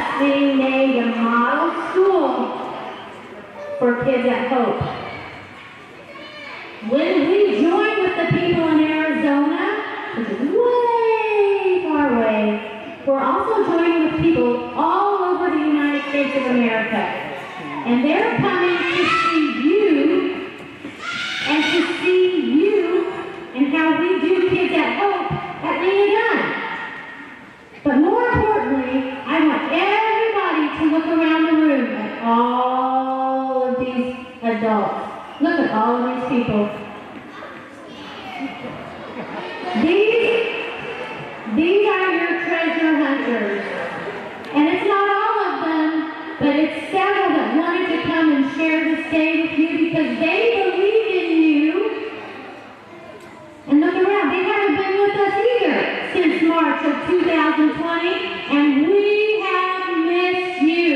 just being named a model school for kids at Hope. When we join with the people in Arizona, which is way far away, we're also joining with people all over the United States of America. And they're coming to see you and to see you and how we do Kids at Hope at Lena Dunn. But more importantly, I want everybody to look around the room at all of these adults. Look at all of these people. These are your treasure hunters. And it's not all of them, but it's several that wanted to come and share this day with you because they believe in you. And look around, they haven't been with us either since March of 2020, and we have missed you.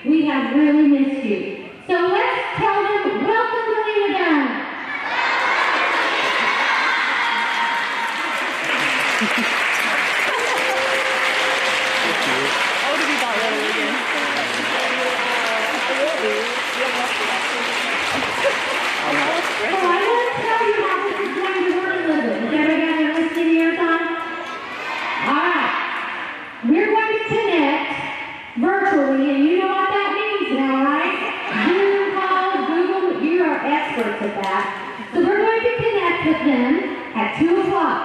We have really missed you. So let's tell them, welcome to Lena Dunn. We're going to connect virtually, and you know what that means now, right? Zoom calls, Google, you are experts at that. So we're going to connect with them at 2 o'clock.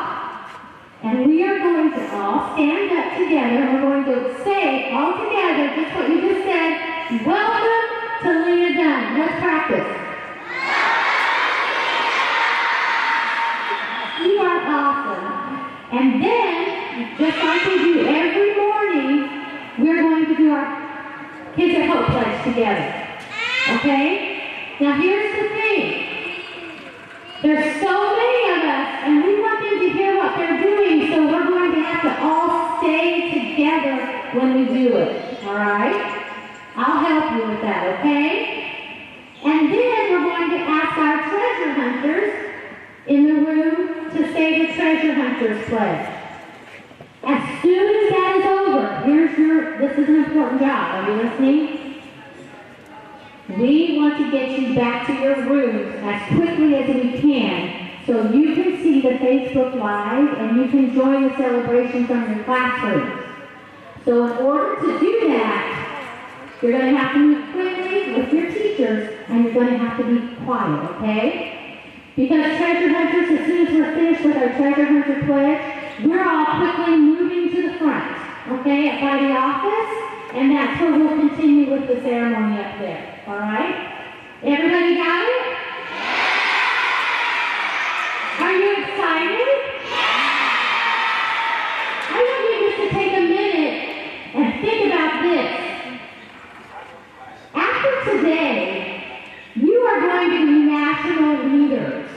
And we are going to all stand up together. We're going to say all together just what you just said. Welcome to Lena Dunn. Let's practice. You are awesome. And then, just like we do every morning, we're going to do our Kids at Hope pledge together. Okay? Now here's the thing. There's so many of us, and we want them to hear what they're doing, so we're going to have to all stay together when we do it. Alright? I'll help you with that, okay? And then we're going to ask our treasure hunters in the room to say the treasure hunters pledge. As soon as that is over, this is an important job. Are you listening? We want to get you back to your rooms as quickly as we can so you can see the Facebook Live and you can join the celebration from your classrooms. So in order to do that, you're going to have to move quickly with your teachers and you're going to have to be quiet, okay? Because treasure hunters, as soon as we're finished with our treasure hunter pledge, we're all quickly moving to the front, okay, by the office, and that's where we'll continue with the ceremony up there, all right? Everybody got it? Are you excited? I want you just to take a minute and think about this. After today, you are going to be national leaders.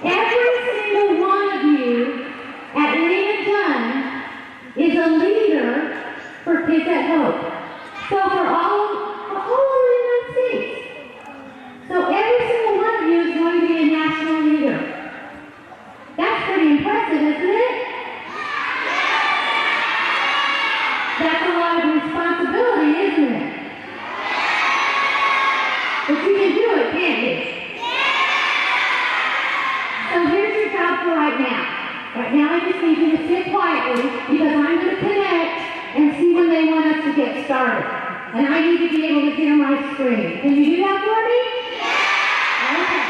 Every single one of you at Lena Dunn is a leader for Kids at Hope. So for all of the United States. So every single one of you is going to be a national leader. That's pretty impressive, isn't it? That's a lot of responsibility, isn't it? But you can do it, can't you? So here's your job for right now. Right now I just need you to sit quietly because I'm going to connect and see when they want us to get started. And I need to be able to hear my screen. Can you do that for me? Okay.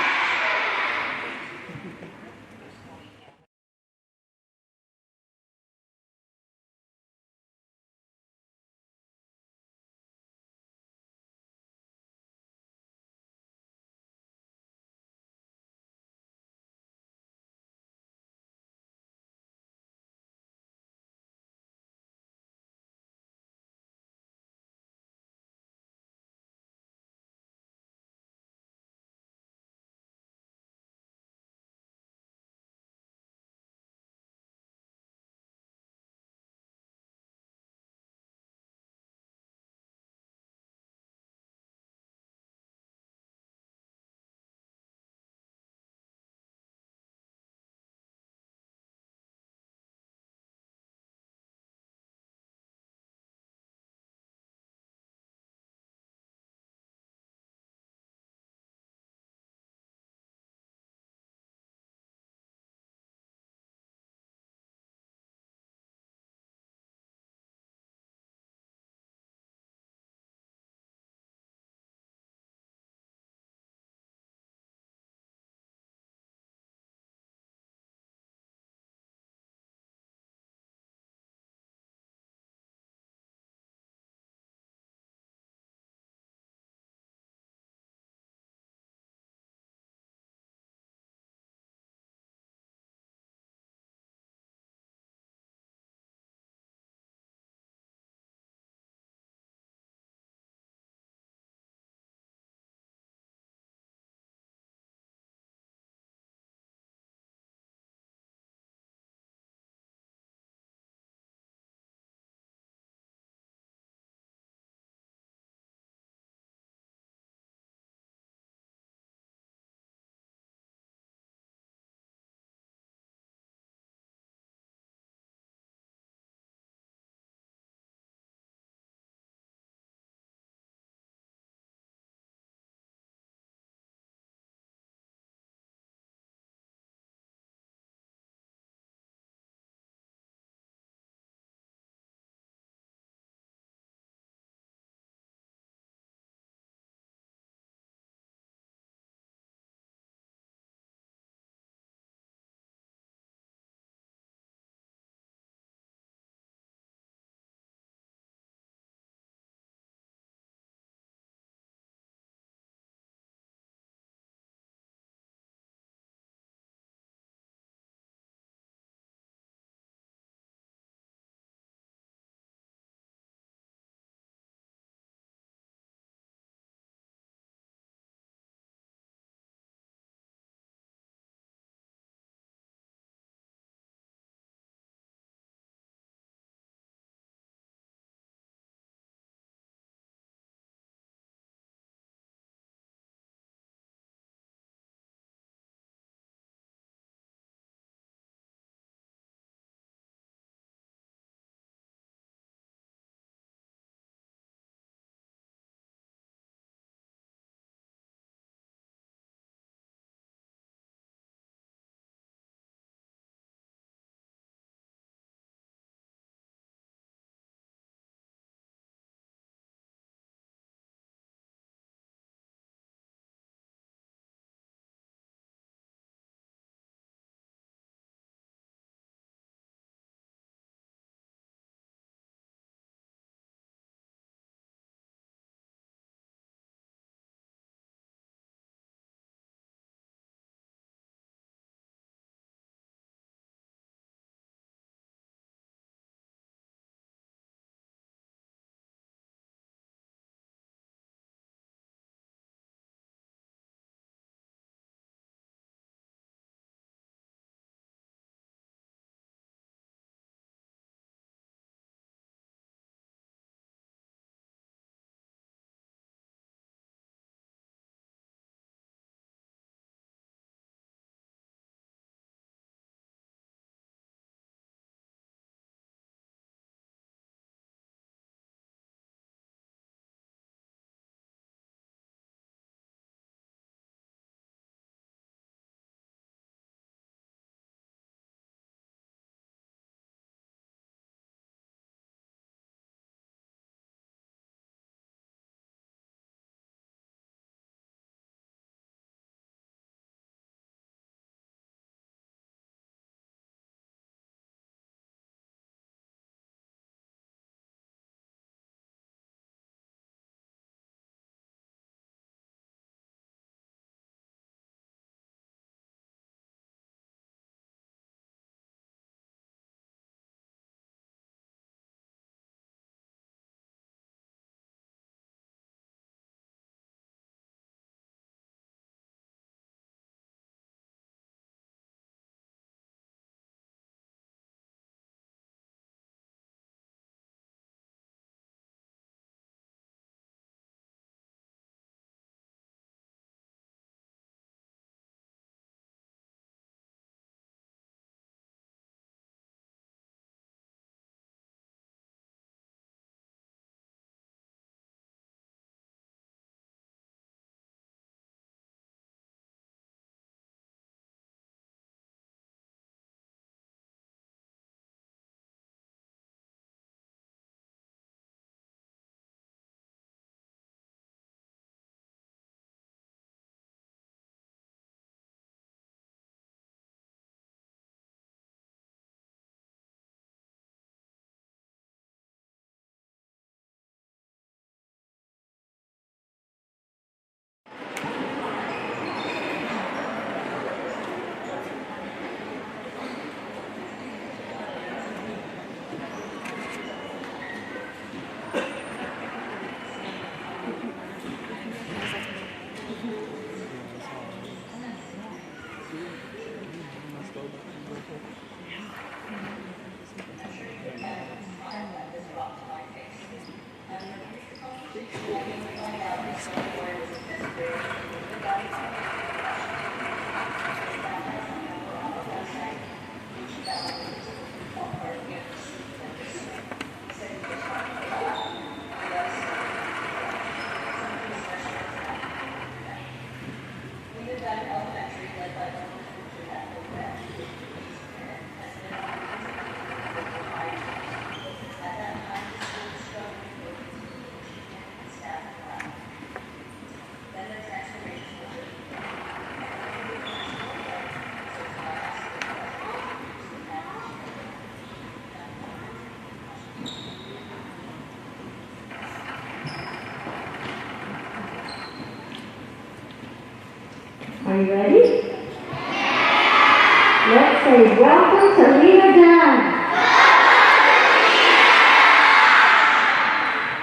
Let's say welcome to Lena Dunn.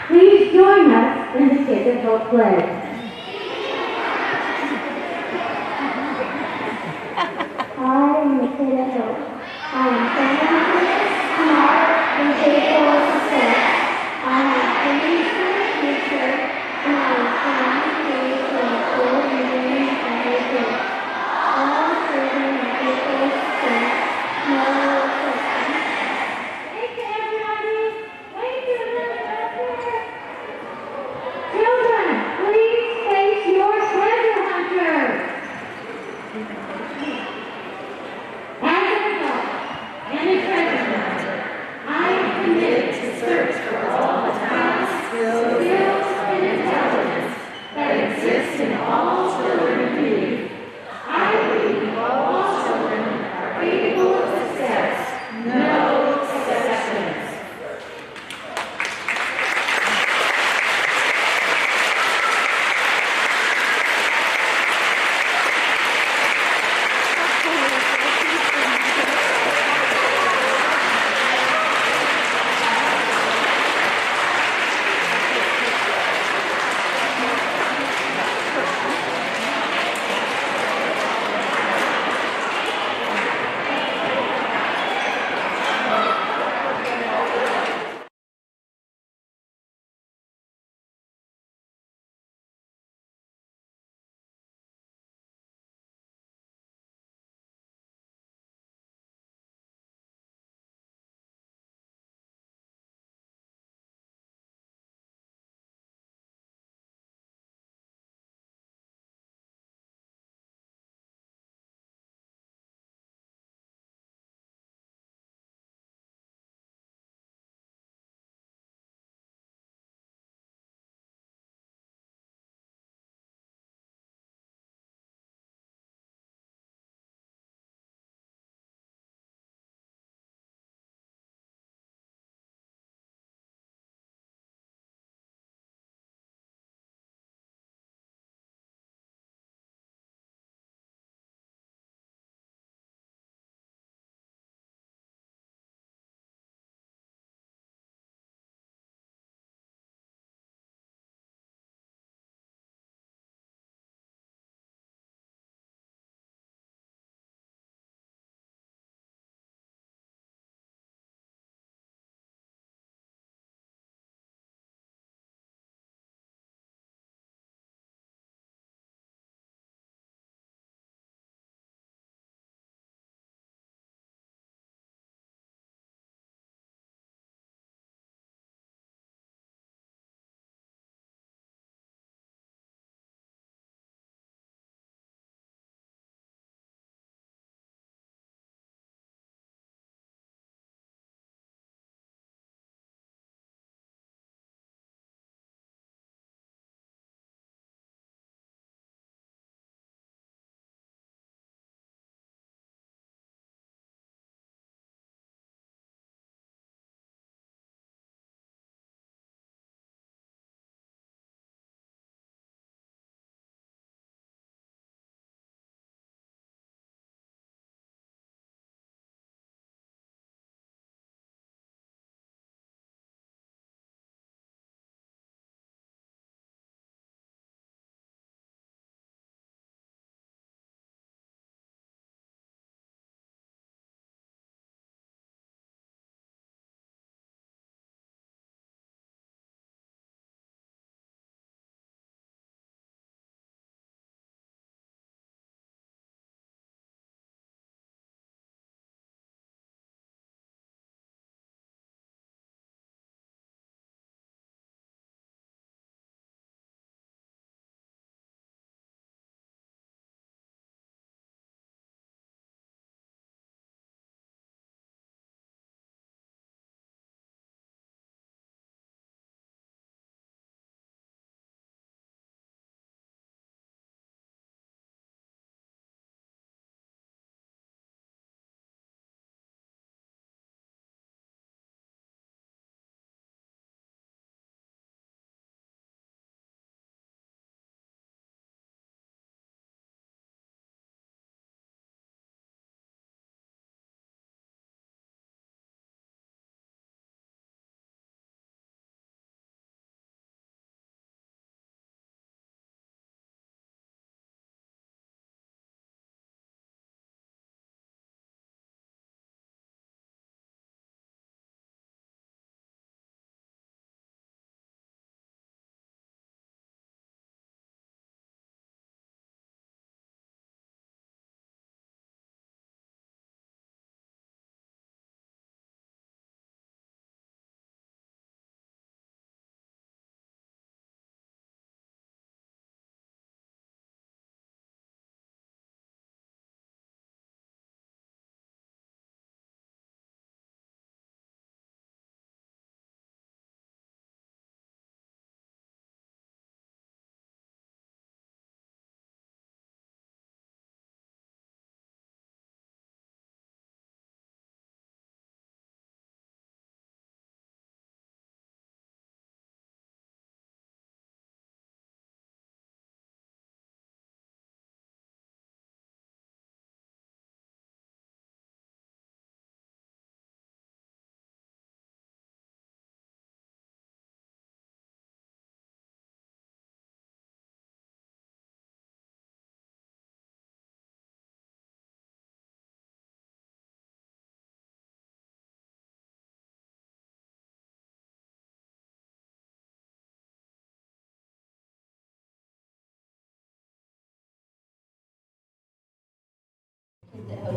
Please join us in the Kids of Hope Pledge. I am the kid of hope. I am talented, smart, and capable of success. I have dreams for the future, and I will find ways to improve and dream every day. All children are equal success. No exception. Thank you, everybody. Thank you, children, please face your treasure hunter. As an adult and a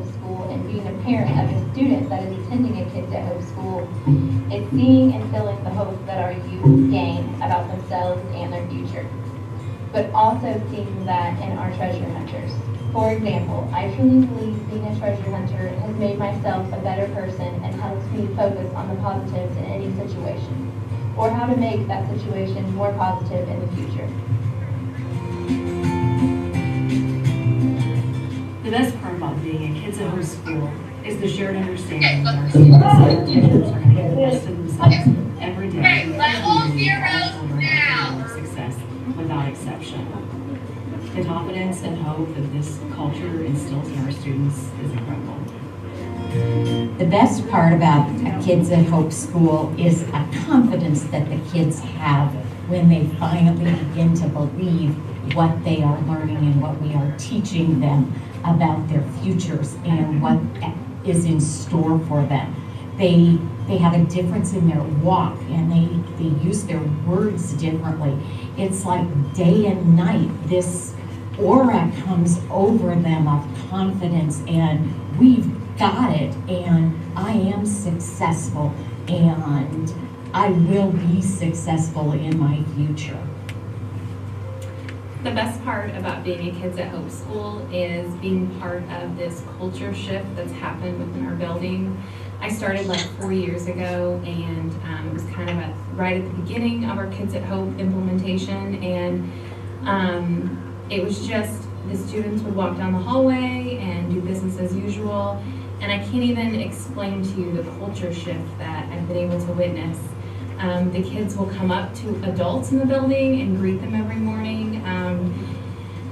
Hope School and being a parent of a student that is attending a Kids at Hope School is seeing and feeling the hope that our youth gain about themselves and their future, but also seeing that in our treasure hunters. For example, I truly believe being a treasure hunter has made myself a better person and helps me focus on the positives in any situation, or how to make that situation more positive in the future. The best part about being a Kids at Hope School is the shared understanding that our students and our teachers are going to get the best of themselves every day and believe all children are capable of success without exception. The confidence and hope that this culture instills in our students is incredible. The best part about Kids at Hope School is a confidence that the kids have when they finally begin to believe what they are learning and what we are teaching them about their futures and what is in store for them. They have a difference in their walk and they use their words differently. It's like day and night, this aura comes over them of confidence, and we've got it, and I am successful, and I will be successful in my future. The best part about being a Kids at Hope School is being part of this culture shift that's happened within our building. I started like 4 years ago, and it was kind of right at the beginning of our Kids at Hope implementation, and it was just the students would walk down the hallway and do business as usual, and I can't even explain to you the culture shift that I've been able to witness. The kids will come up to adults in the building and greet them every morning,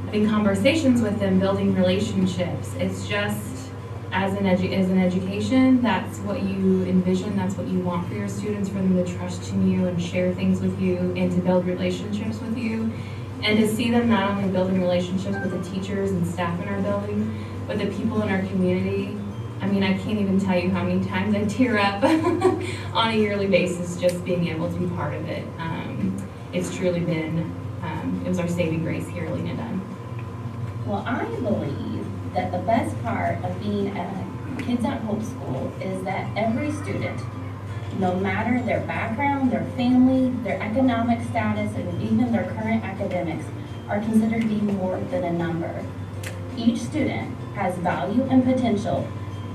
having conversations with them, building relationships. It's just, as an education, that's what you envision, that's what you want for your students, for them to trust in you and share things with you and to build relationships with you. And to see them not only building relationships with the teachers and staff in our building, but the people in our community. I mean, I can't even tell you how many times I tear up on a yearly basis just being able to be part of it. It's truly been, it was our saving grace here at Lena Dunn. Well, I believe that the best part of being at Kids at Hope School is that every student, no matter their background, their family, their economic status, and even their current academics, are considered to be more than a number. Each student has value and potential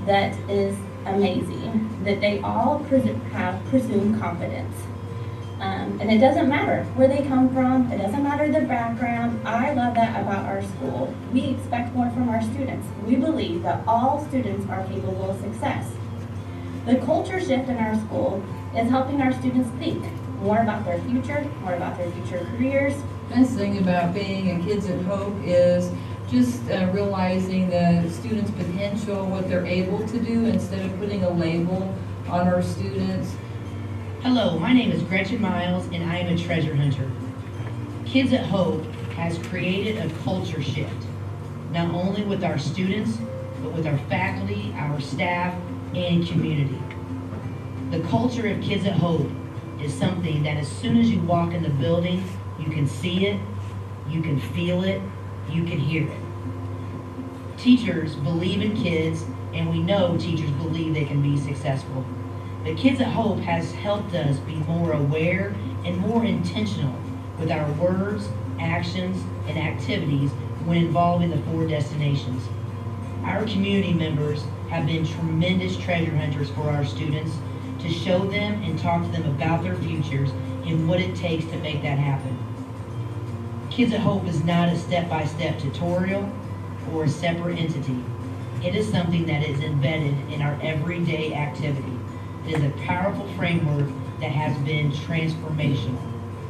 that is amazing, that they all have presumed confidence. And it doesn't matter where they come from, it doesn't matter their background. I love that about our school. We expect more from our students. We believe that all students are capable of success. The culture shift in our school is helping our students think more about their future, more about their future careers. Best thing about being a Kids at Hope is just realizing the students' potential, what they're able to do, instead of putting a label on our students. Hello, my name is Gretchen Miles, and I am a treasure hunter. Kids at Hope has created a culture shift, not only with our students, but with our faculty, our staff, and community. The culture of Kids at Hope is something that as soon as you walk in the building, you can see it, you can feel it, you can hear it. Teachers believe in kids, and we know teachers believe they can be successful. But Kids at Hope has helped us be more aware and more intentional with our words, actions, and activities when involving the 4 destinations. Our community members have been tremendous treasure hunters for our students to show them and talk to them about their futures and what it takes to make that happen. Kids at Hope is not a step-by-step tutorial or a separate entity. It is something that is embedded in our everyday activity. It is a powerful framework that has been transformational.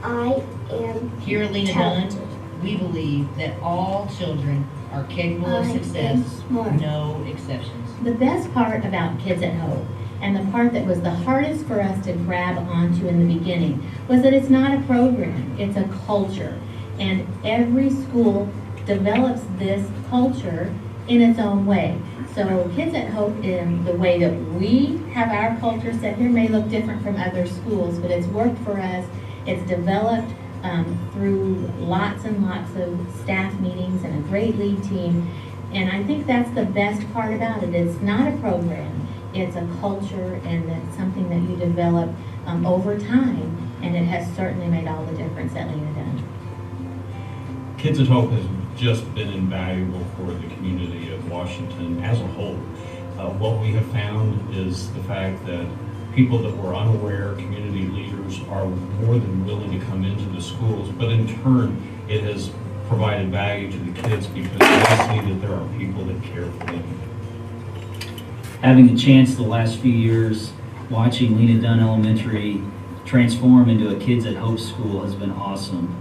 I am Here at Lena Dunn, we believe that all children are capable of success, no exceptions. The best part about Kids at Hope, and the part that was the hardest for us to grab onto in the beginning, was that it's not a program, it's a culture. And every school develops this culture in its own way. So Kids at Hope, in the way that we have our culture set here, may look different from other schools, but it's worked for us. It's developed through lots and lots of staff meetings and a great lead team. And I think that's the best part about it. It's not a program, it's a culture, and it's something that you develop over time, and it has certainly made all the difference at Lena Dunn. Kids at Hope has just been invaluable for the community of Washington as a whole. What we have found is the fact that people that were unaware, community leaders, are more than willing to come into the schools, but in turn, it has provided value to the kids because they see that there are people that care for them. Having a chance the last few years watching Lena Dunn Elementary transform into a Kids at Hope school has been awesome.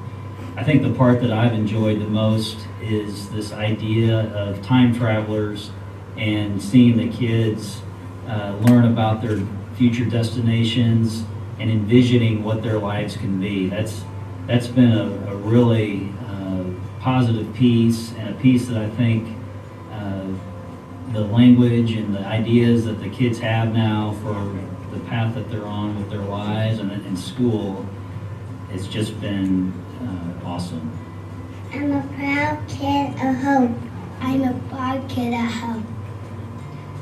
I think the part that I've enjoyed the most is this idea of time travelers and seeing the kids learn about their future destinations and envisioning what their lives can be. That's been a really positive piece, and a piece that I think the language and the ideas that the kids have now for the path that they're on with their lives and in school, it's just been awesome. I'm a proud kid of hope. I'm a proud kid at hope.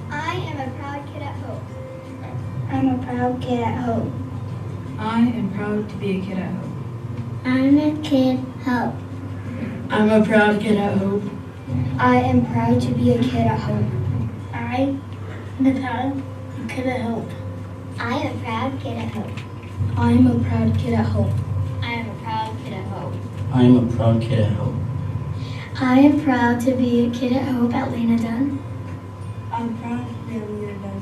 I am a proud kid at hope. I'm a proud kid at hope. I am proud to be a kid at hope. I'm a kid hope. I'm a proud kid at hope. I am proud to be a kid at hope. I am a proud kid at hope. I am a proud kid at hope. I am a proud kid at hope. I am a proud kid at hope. I am a proud kid at hope. I am proud to be a kid at hope at Lena Dunn. I'm proud to be a Lena Dunn.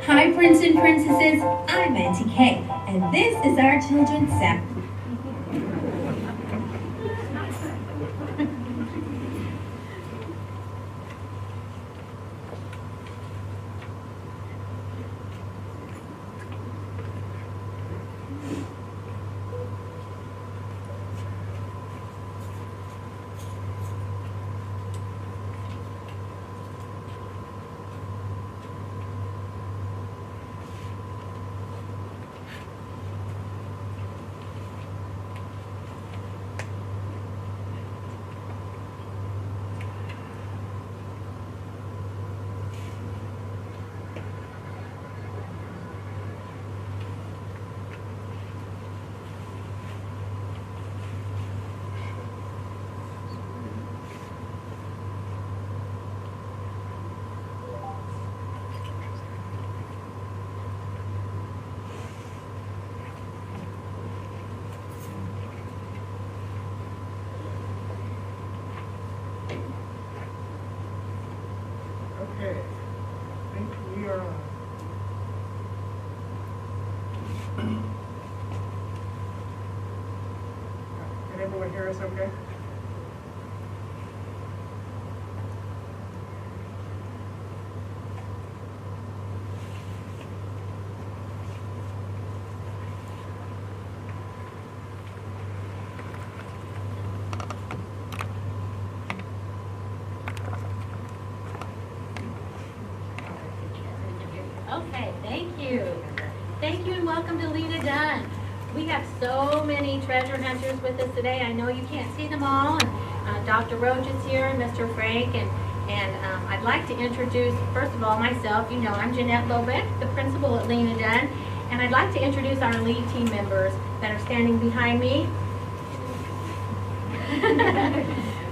Hi, Prince and Princesses. I'm Auntie Kay, and this is our children's set. Okay, I think we are on. Can everyone hear us okay? Okay, thank you. Thank you and welcome to Lena Dunn. We have so many treasure hunters with us today. I know you can't see them all. And Dr. Roach is here and Mr. Frank. And I'd like to introduce, first of all, myself. You know, I'm Jeanette Lobeck, the principal at Lena Dunn. And I'd like to introduce our lead team members that are standing behind me.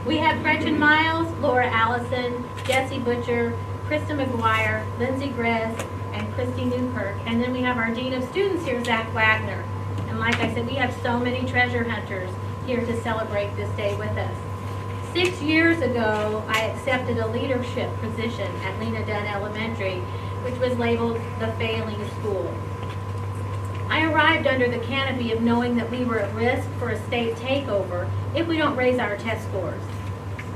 We have Gretchen Miles, Laura Allison, Jessie Butcher, Krista McGuire, Lindsay Gress, and Christy Newkirk. And then we have our Dean of Students here, Zach Wagner. And like I said, we have so many treasure hunters here to celebrate this day with us. 6 years ago, I accepted a leadership position at Lena Dunn Elementary, which was labeled the failing school. I arrived under the canopy of knowing that we were at risk for a state takeover if we don't raise our test scores.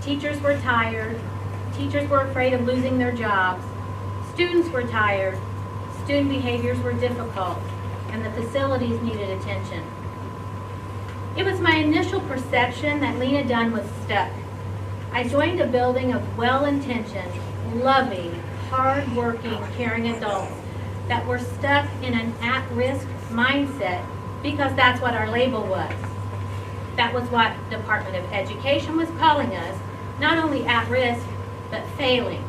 Teachers were tired. Teachers were afraid of losing their jobs. Students were tired. student behaviors were difficult, and the facilities needed attention. It was my initial perception that Lena Dunn was stuck. I joined a building of well-intentioned, loving, hard-working, caring adults that were stuck in an at-risk mindset because that's what our label was. That was what the Department of Education was calling us, not only at risk, but failing.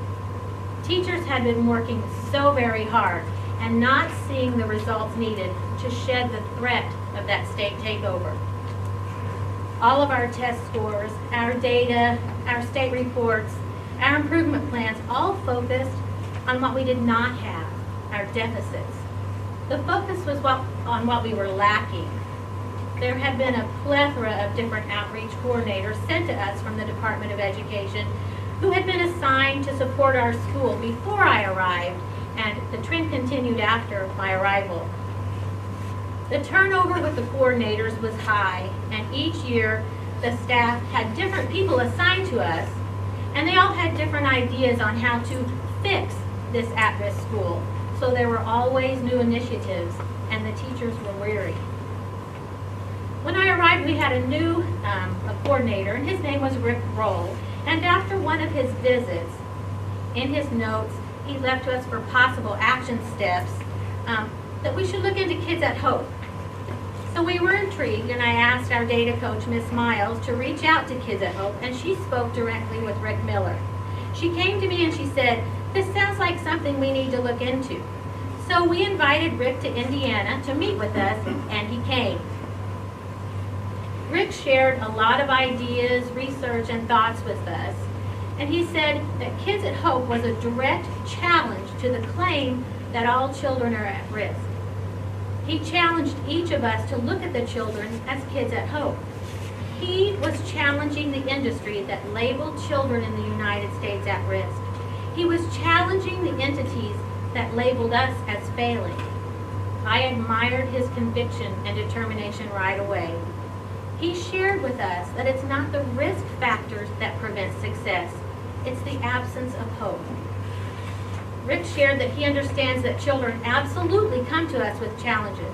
Teachers had been working so very hard and not seeing the results needed to shed the threat of that state takeover. All of our test scores, our data, our state reports, our improvement plans all focused on what we did not have, our deficits. The focus was on what we were lacking. There had been a plethora of different outreach coordinators sent to us from the Department of Education who had been assigned to support our school before I arrived, and the trend continued after my arrival. The turnover with the coordinators was high, and each year the staff had different people assigned to us, and they all had different ideas on how to fix this at-risk school. So there were always new initiatives, and the teachers were weary. When I arrived, we had a new coordinator, and his name was Rick Roll. And after one of his visits, in his notes, he left to us for possible action steps that we should look into Kids at Hope. So we were intrigued, and I asked our data coach, Miss Miles, to reach out to Kids at Hope, and she spoke directly with Rick Miller. She came to me and she said, "This sounds like something we need to look into." So we invited Rick to Indiana to meet with us, and he came. Rick shared a lot of ideas, research, and thoughts with us, and he said that Kids at Hope was a direct challenge to the claim that all children are at risk. He challenged each of us to look at the children as kids at hope. He was challenging the industry that labeled children in the United States at risk. He was challenging the entities that labeled us as failing. I admired his conviction and determination right away. He shared with us that it's not the risk factors that prevent success, it's the absence of hope. Rick shared that he understands that children absolutely come to us with challenges.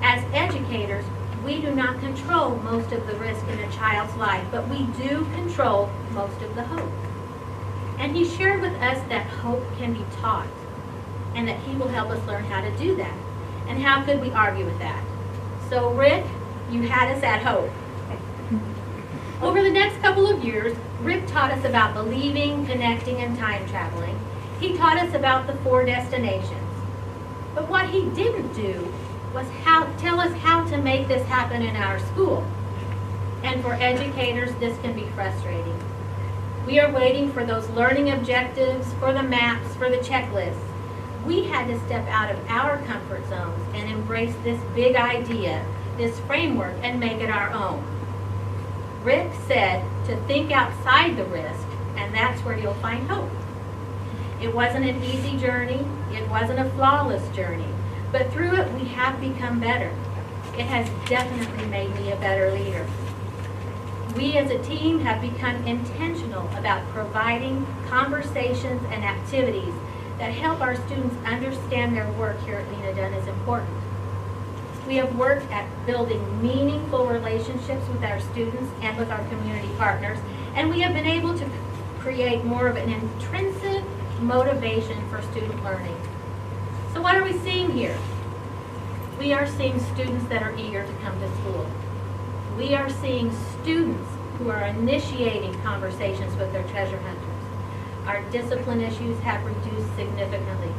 As educators, we do not control most of the risk in a child's life, but we do control most of the hope. And he shared with us that hope can be taught, and that he will help us learn how to do that. And how could we argue with that? So Rick, you had us at hope. Over the next couple of years, Rick taught us about believing, connecting, and time traveling. He taught us about the 4 destinations. But what he didn't do was tell us how to make this happen in our school. And for educators, this can be frustrating. We are waiting for those learning objectives, for the maps, for the checklists. We had to step out of our comfort zones and embrace this big idea, this framework, and make it our own. Rick said to think outside the risk, and that's where you'll find hope. It wasn't an easy journey. It wasn't a flawless journey. But through it, we have become better. It has definitely made me a better leader. We as a team have become intentional about providing conversations and activities that help our students understand their work here at Lena Dunn is important. We have worked at building meaningful relationships with our students and with our community partners, and we have been able to create more of an intrinsic motivation for student learning. So what are we seeing here? We are seeing students that are eager to come to school. We are seeing students who are initiating conversations with their treasure hunters. Our discipline issues have reduced significantly.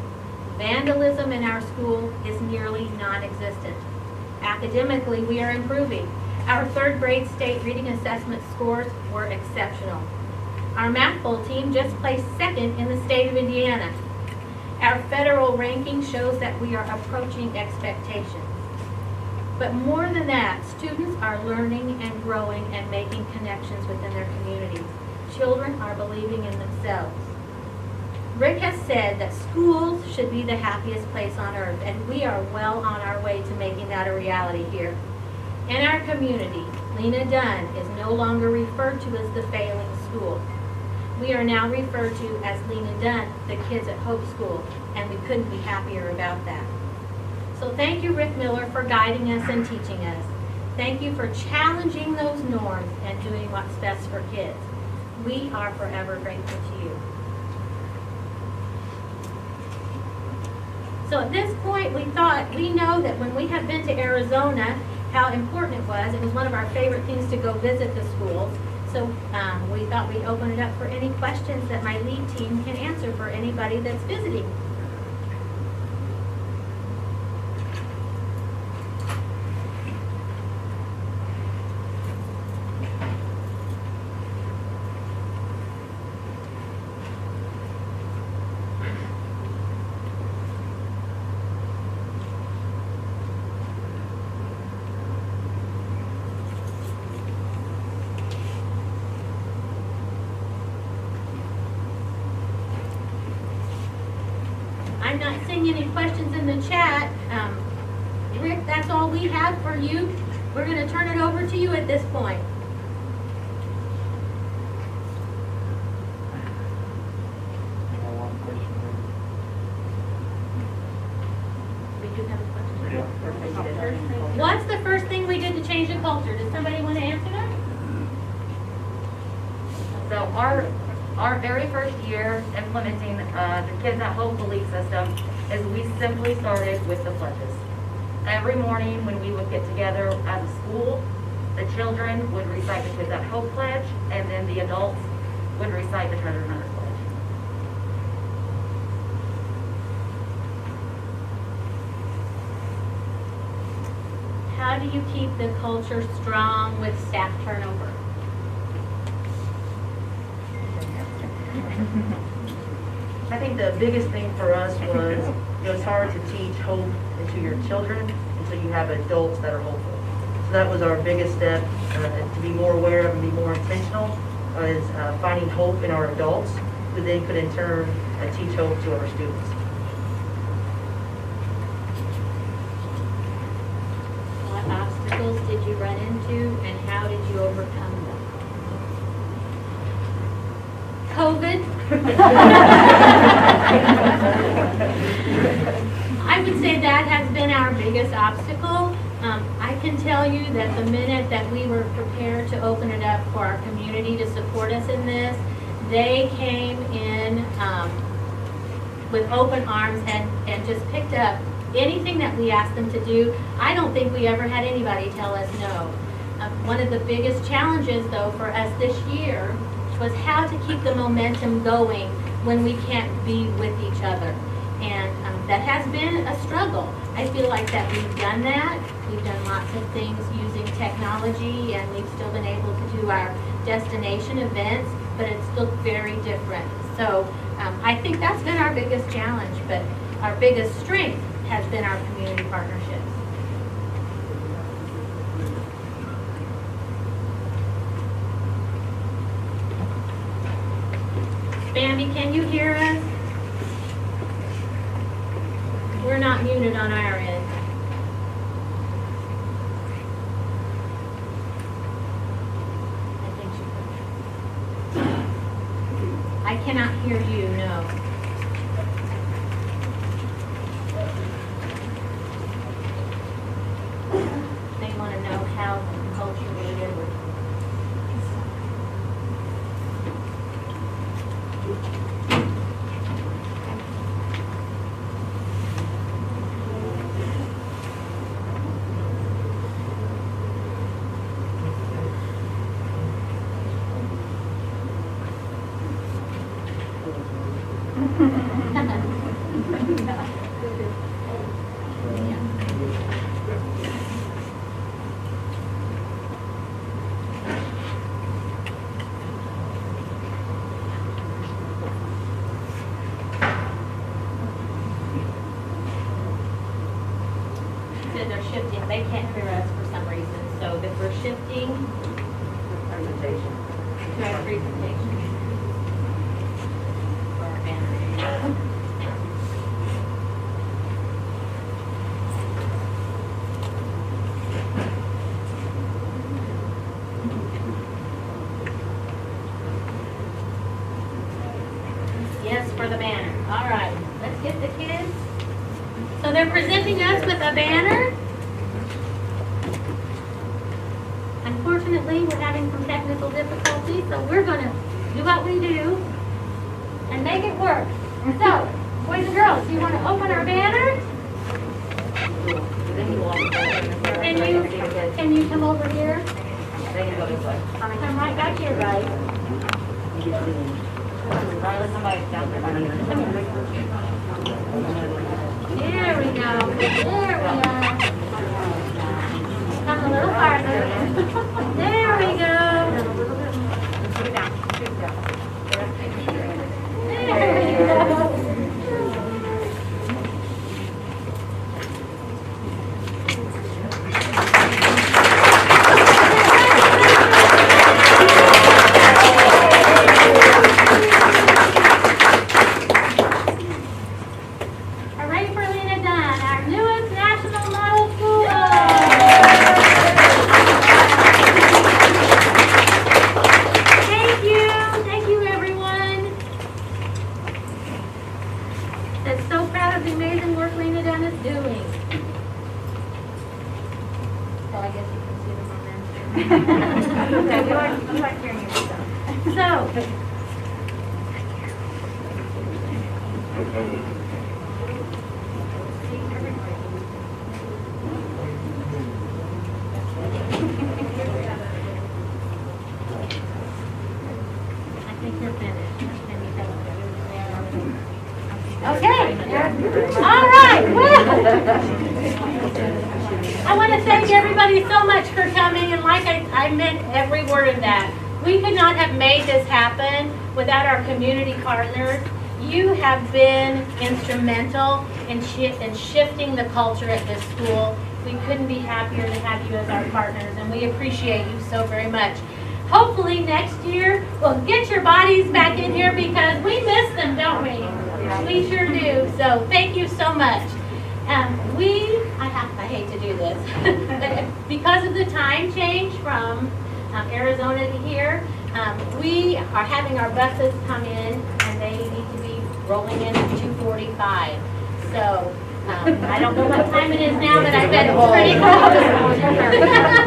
Vandalism in our school is nearly non-existent. Academically, we are improving. Our 3rd grade state reading assessment scores were exceptional. Our math bowl team just placed 2nd in the state of Indiana. Our federal ranking shows that we are approaching expectations. But more than that, students are learning and growing and making connections within their communities. Children are believing in themselves. Rick has said that schools should be the happiest place on earth, and we are well on our way to making that a reality here. In our community, Lena Dunn is no longer referred to as the failing school. We are now referred to as Lena Dunn, the Kids at Hope School, and we couldn't be happier about that. So thank you, Rick Miller, for guiding us and teaching us. Thank you for challenging those norms and doing what's best for kids. We are forever grateful to you. So at this point, we know that when we have been to Arizona, how important it was. It was one of our favorite things to go visit the schools. So we thought we'd open it up for any questions that my lead team can answer for anybody that's visiting. I'm not seeing any questions in the chat. Rick, that's all we have for you. We're going to turn it over to you at this point. We do have a question. What's the first thing we did to change the culture? Does somebody want to answer that? So our very first year implementing the Kids at Hope belief system is we simply started with the pledges. Every morning when we would get together as a school, the children would recite the Kids at Hope pledge, and then the adults would recite the Treasure Hunter pledge. How do you keep the culture strong with staff turnover? I think the biggest thing for us was, it's hard to teach hope to your children until you have adults that are hopeful. So that was our biggest step, to be more aware of and be more intentional, is finding hope in our adults, who then could in turn teach hope to our students. What obstacles did you run into and how did you overcome them? COVID. I would say that has been our biggest obstacle. I can tell you that the minute that we were prepared to open it up for our community to support us in this, they came in with open arms and just picked up anything that we asked them to do. I don't think we ever had anybody tell us no. One of the biggest challenges, though, for us this year was how to keep the momentum going when we can't be with each other. And that has been a struggle. I feel like that we've done that. We've done lots of things using technology, and we've still been able to do our destination events, but it's still very different. So I think that's been our biggest challenge, but our biggest strength has been our community partnerships. Bambi, can you hear us? We're not muted on our end. I cannot hear you, no. They want to know how the culture related with. They're shifting. They can't hear us for some reason. So that we're shifting to our presentation for our banner. get the kids. So they're presenting us with a banner. Unfortunately, we're having some technical difficulties, so we're going to do what we do and make it work. So, boys and girls, do you want to open our banner? Can you come over here? Come right back here, guys. There we go. There we are. Come a little farther. There we go. There we go. Hooray for Lena Dunn, our newest national model school. Thank you everyone. That's so proud of the amazing work Lena Dunn is doing. So I guess you can see them on there. Okay, you like hearing yourself. So. I think you're finished. Okay. All right. Well, I want to thank everybody so much for coming, and like I meant every word of that. We could not have made this happen without our community partners. You have been instrumental in shifting the culture at this school. We couldn't be happier to have you as our partners, and we appreciate you so very much. Hopefully next year we'll get your bodies back in here because we miss them, don't we? We sure do. So thank you so much. I hate to do this, but because of the time change from Arizona to here, we are having our buses come in and they need to be rolling in at 2:45. So I don't know what time it is now, but I bet it's pretty close.